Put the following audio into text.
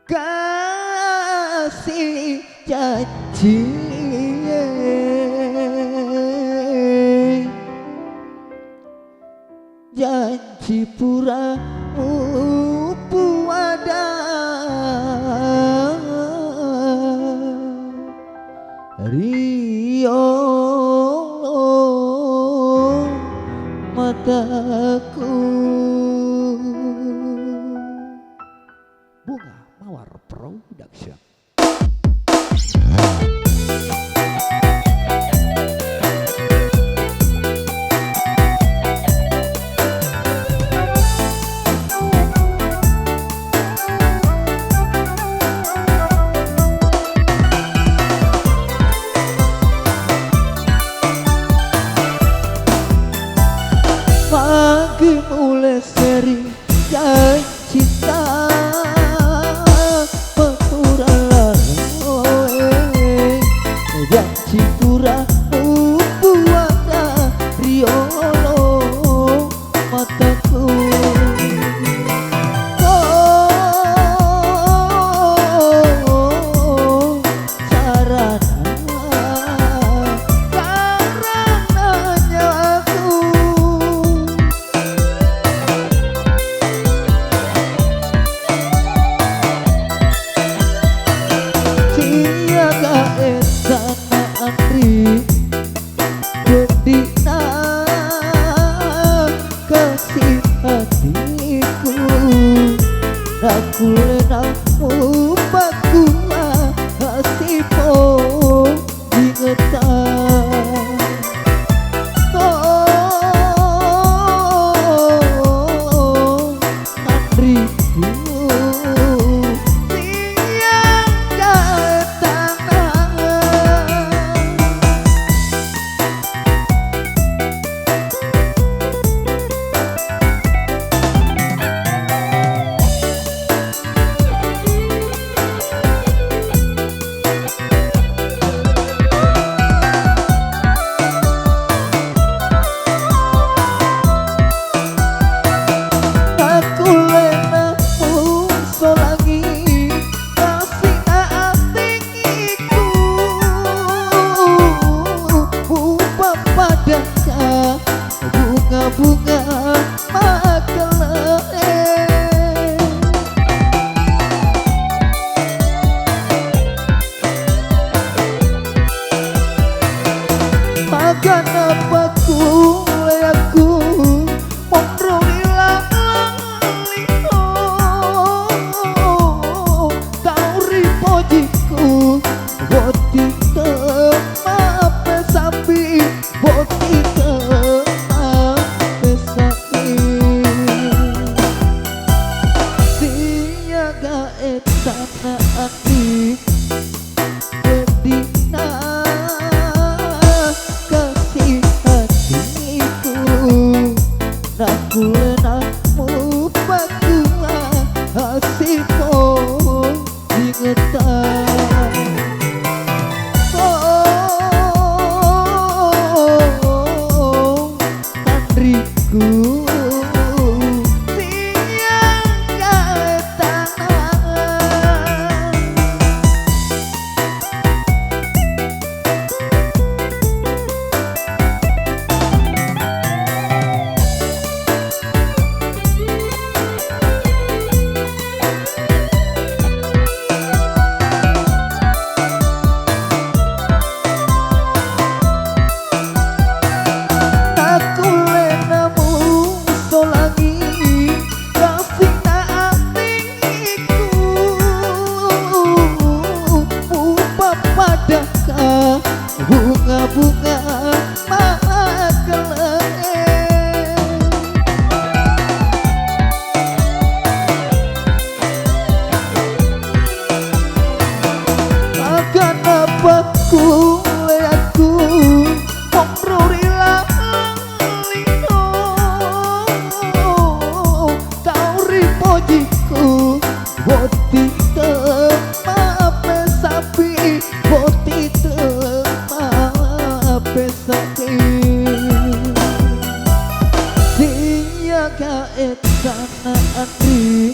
kasih janji janji pura puada Rio mataku. Bunga Mawar Production. Pagi mulai seri dan cinta pura larang janji pura buana riolo mataku. Kasih hatiku aku lenamu bakua hasimu ingetan andriku siang ketangan. Bunga makeleh makan apa aku mondroilah lino kau ripojiku boti mape sapi boti sana ati bedina kasih hatiku aku lenamu bakua hasimu ingetan andriku bunga-bunga makeleh makan apa aku mondroilah lino kau ripojiku boti mape sapi boti pesati siaga sana ati